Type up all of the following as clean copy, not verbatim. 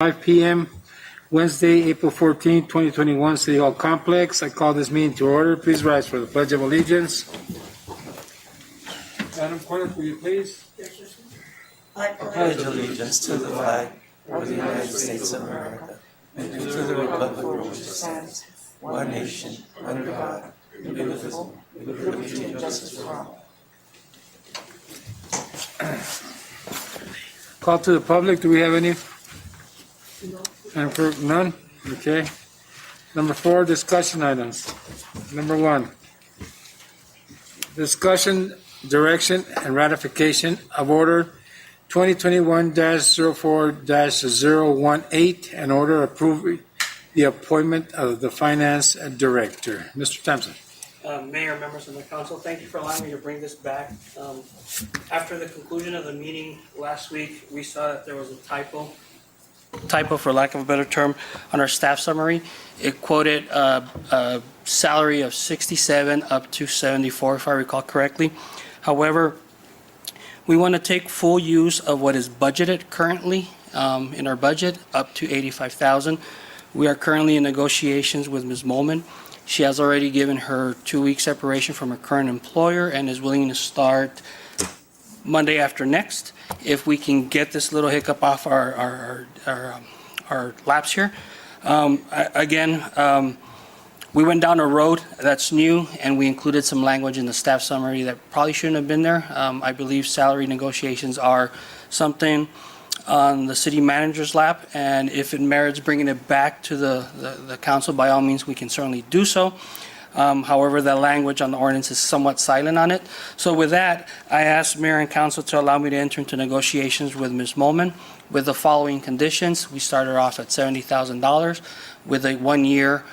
5 p.m. Wednesday, April 14, 2021, City Hall Complex. I call this meeting to order. Please rise for the Pledge of Allegiance. Madam Clerk, will you please? I pledge allegiance to the flag of the United States of America and to the republic for which it stands, one nation, under God, indivisible, with liberty and justice for all. Call to the public. Do we have any? Madam Clerk, none? Okay. Number 4, discussion items. Number 1, discussion, direction, and ratification of Order 2021-04-018, an order approving the appointment of the Finance Director. Mr. Thompson. Mayor, members of the council, thank you for allowing me to bring this back. After the conclusion of the meeting last week, we saw that there was a typo for lack of a better term, on our staff summary. It quoted a salary of 67 up to 74, if I recall correctly. However, we want to take full use of what is budgeted currently in our budget, up to 85,000. We are currently in negotiations with Ms. Molman. She has already given her 2-week separation from her current employer and is willing to start Monday after next. If we can get this little hiccup off our laps here. We went down a road that's new, and we included some language in the staff summary that probably shouldn't have been there. I believe salary negotiations are something on the city manager's lap, and if it merits bringing it back to the council, by all means, we can certainly do so. However, the language on the ordinance is somewhat silent on it. So with that, I asked Mayor and Council to allow me to enter into negotiations with Ms. Molman with the following conditions. We started off at $70,000 with a 1-year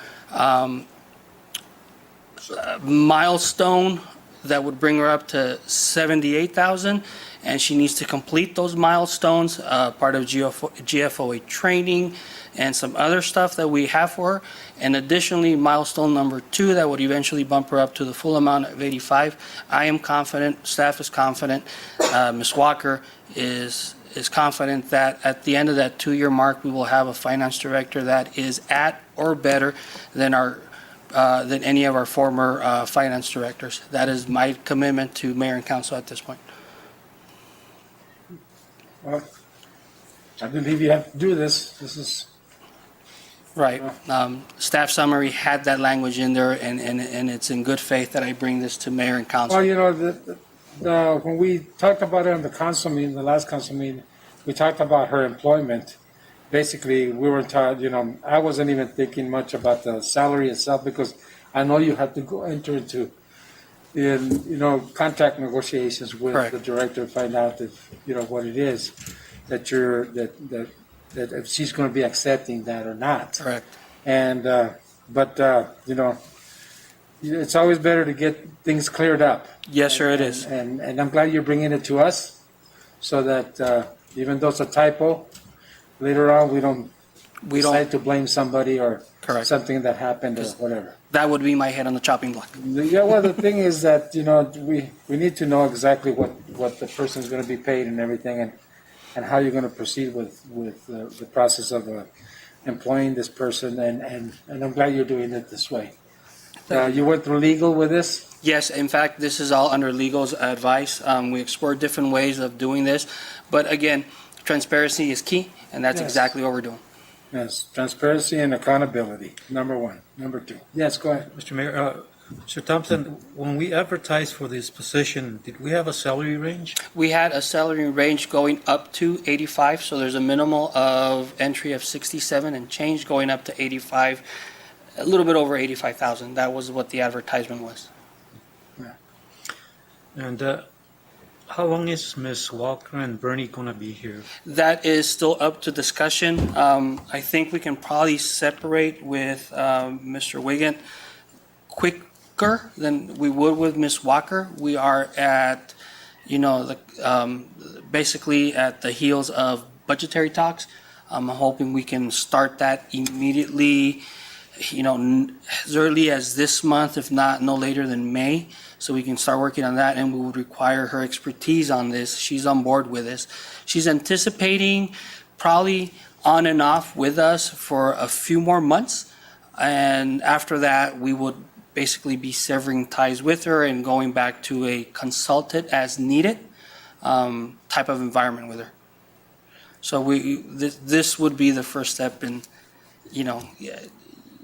milestone that would bring her up to $78,000, and she needs to complete those milestones, part of GFOA training and some other stuff that we have for her. And additionally, milestone number 2 that would eventually bump her up to the full amount of 85. I am confident, staff is confident, Ms. Walker is confident that at the end of that 2-year mark, we will have a finance director that is at or better than than any of our former finance directors. That is my commitment to Mayor and Council at this point. Well, I believe you have to do this. This is... Right. Staff summary had that language in there, and it's in good faith that I bring this to Mayor and Council. Well, you know, when we talked about it on the council meeting, the last council meeting, we talked about her employment. Basically, we were taught, I wasn't even thinking much about the salary itself because I know you have to go enter into, contract negotiations with Correct. the director to find out if, what it is that that if she's going to be accepting that or not. Correct. And, it's always better to get things cleared up. Yes, sir, it is. And I'm glad you're bringing it to us so that even though it's a typo, later on we don't decide to blame somebody or Correct. something that happened or whatever. That would be my head on the chopping block. Yeah, well, the thing is that, we need to know exactly what the person's going to be paid and everything and how you're going to proceed with the process of employing this person. And I'm glad you're doing it this way. You went through legal with this? Yes, in fact, this is all under legal's advice. We explored different ways of doing this. But again, transparency is key, and that's Yes. exactly what we're doing. Yes, transparency and accountability, number 1. Number 2. Yes, go ahead. Mr. Mayor, Mr. Thompson, when we advertised for this position, did we have a salary range? We had a salary range going up to 85, so there's a minimal of entry of 67 and change going up to 85, a little bit over 85,000. That was what the advertisement was. And how long is Ms. Walker and Bernie going to be here? That is still up to discussion. I think we can probably separate with Mr. Wiggin quicker than we would with Ms. Walker. We are at, basically at the heels of budgetary talks. I'm hoping we can start that immediately, as early as this month, if not no later than May. So we can start working on that, and we would require her expertise on this. She's on board with this. She's anticipating probably on and off with us for a few more months. And after that, we would basically be severing ties with her and going back to a consultant as needed type of environment with her. So this would be the first step in,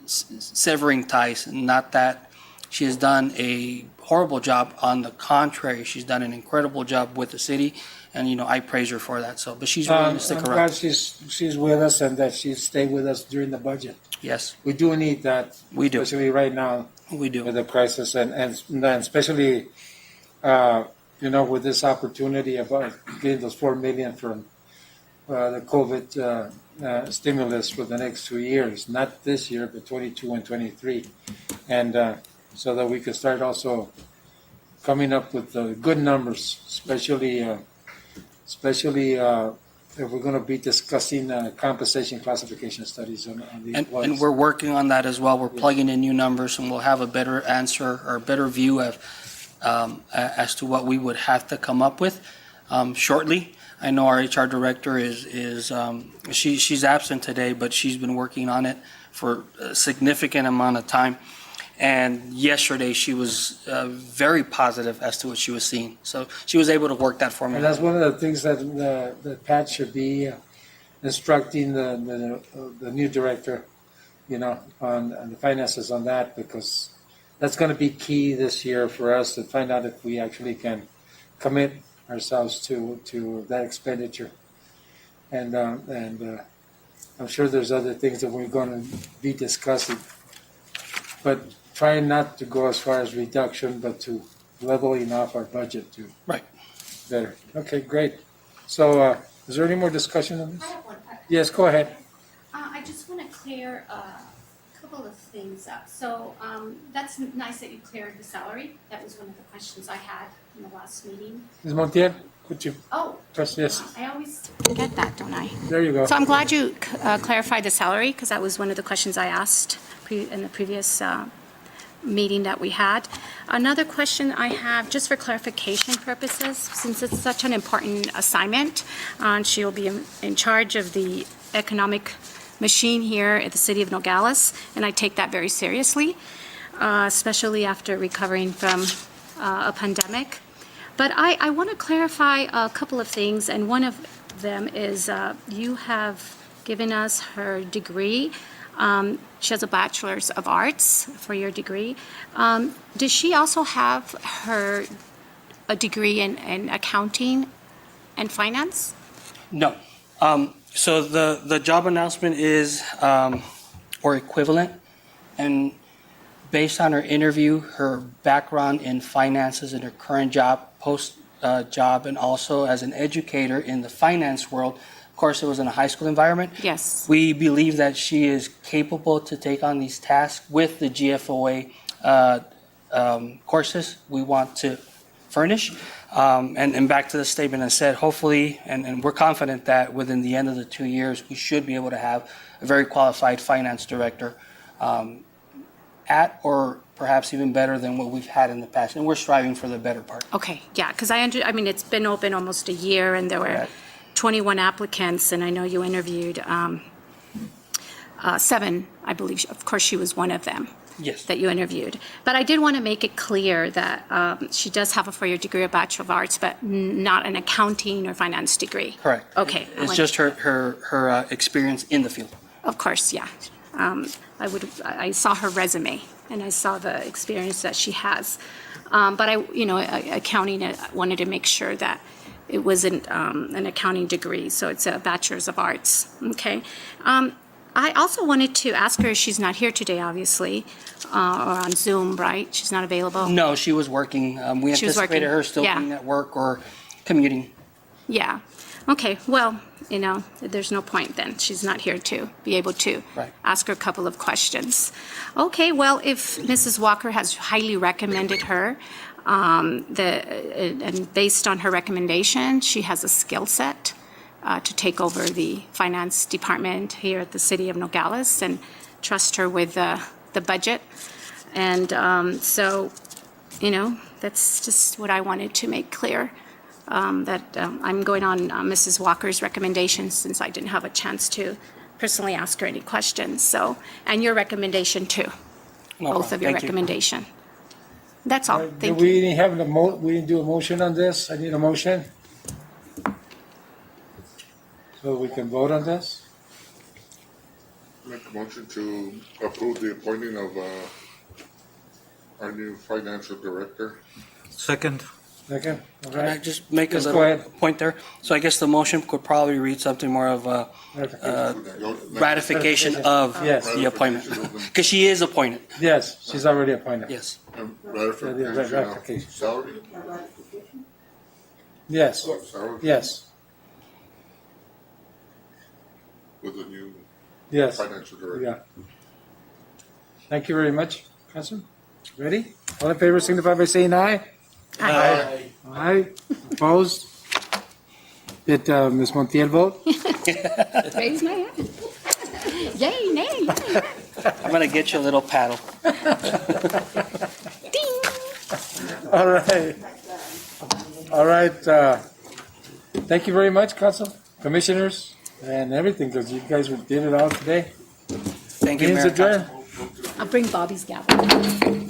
severing ties. Not that she has done a horrible job. On the contrary, she's done an incredible job with the city, and I praise her for that. So, but she's willing to stick I'm around. glad she's with us and that she stayed with us during the budget. Yes, We do need that, we do. especially right now We do. with the crisis, and especially with this opportunity about getting those $4 million from the COVID stimulus for the next 2 years, not this year, but 22 and 23, and so that we could start also coming up with good numbers, especially if we're going to be discussing compensation classification studies on these And employees. we're working on that as well. We're plugging in new numbers, and we'll have a better answer or a better view of as to what we would have to come up with shortly. I know our HR director she's absent today, but she's been working on it for a significant amount of time. And yesterday, she was very positive as to what she was seeing. So she was able to work that And formula. that's one of the things that Pat should be instructing the new director, on the finances on that, because that's going to be key this year for us to find out if we actually can commit ourselves to that expenditure. And I'm sure there's other things that we're going to be discussing, but trying not to go as far as reduction, but to leveling off our budget to Right. better. Okay, great. So, is there any more discussion on this? I have one. Yes, go ahead. I just want to clear a couple of things up. So that's nice that you cleared the salary. That was one of the questions I had in the last meeting. Ms. Montiel, could you Oh, press yes? I always forget that, don't I? There you go. So I'm glad you clarified the salary, because that was one of the questions I asked in the previous meeting that we had. Another question I have, just for clarification purposes, since it's such an important assignment, she'll be in charge of the economic machine here at the city of Nogales, and I take that very seriously, especially after recovering from a pandemic. But I want to clarify a couple of things, and one of them is you have given us her degree. She has a Bachelor's of Arts for your degree. Does she also have a degree in accounting and finance? No. So the job announcement is or equivalent, and based on her interview, her background in finances and her current job, post job, and also as an educator in the finance world. Of course, it was in a high school environment. Yes. We believe that she is capable to take on these tasks with the GFOA courses we want to furnish. And back to the statement I said, hopefully, and we're confident that within the end of the 2 years, we should be able to have a very qualified finance director at or perhaps even better than what we've had in the past. And we're striving for the better part. Okay, yeah, because I mean, it's been open almost a year, and there were Correct. 21 applicants, and I know you interviewed 7, I believe. Of course, she was one of them Yes. that you interviewed. But I did want to make it clear that she does have a 4-year degree, a Bachelor of Arts, but not an accounting or finance degree. Correct. Okay. It's just her experience in the field. Of course, yeah. I saw her resume, and I saw the experience that she has. But accounting, I wanted to make sure that it wasn't an accounting degree, so it's a Bachelor's of Arts, okay? I also wanted to ask her, she's not here today, obviously, or on Zoom, right? She's not available? No, she was working. We She was anticipated working, her still yeah. being at work or commuting. Yeah. Okay, well, there's no point then. She's not here to be able to Right. ask her a couple of questions. Okay, well, if Mrs. Walker has highly recommended her, and based on her recommendation, she has a skill set to take over the finance department here at the city of Nogales, and trust her with the budget. And so, that's just what I wanted to make clear I'm going on Mrs. Walker's recommendation since I didn't have a chance to personally ask her any questions, so, and your recommendation too, No both problem. of your Thank you. recommendation. That's all, thank We you. didn't have we didn't do a motion on this. I need a motion. So we can vote on this? Make a motion to approve the appointing of our new financial director. Second. Second, all Can I right? just make a Yes, go little ahead. point there? So I guess the motion could probably read something more of a ratification of Yes. the appointment. Because she is appointed, Yes, she's already appointed. yes. And Ratification. ratification of salary. Yes, Salary yes, with the new yes, financial director. yeah. Thank you very much, Councilman. Ready? All in favor signify by saying aye. Aye. Aye, opposed? Did Ms. Montiel vote? Raise my hand. Yay, nay, yay. I'm gonna get you a little paddle. Ding. All right. All right, thank you very much, Council, Commissioners, and everything, because you guys did it all today. Thank you, Meeting's Mayor. adjourned. I'll bring Bobby's gavel.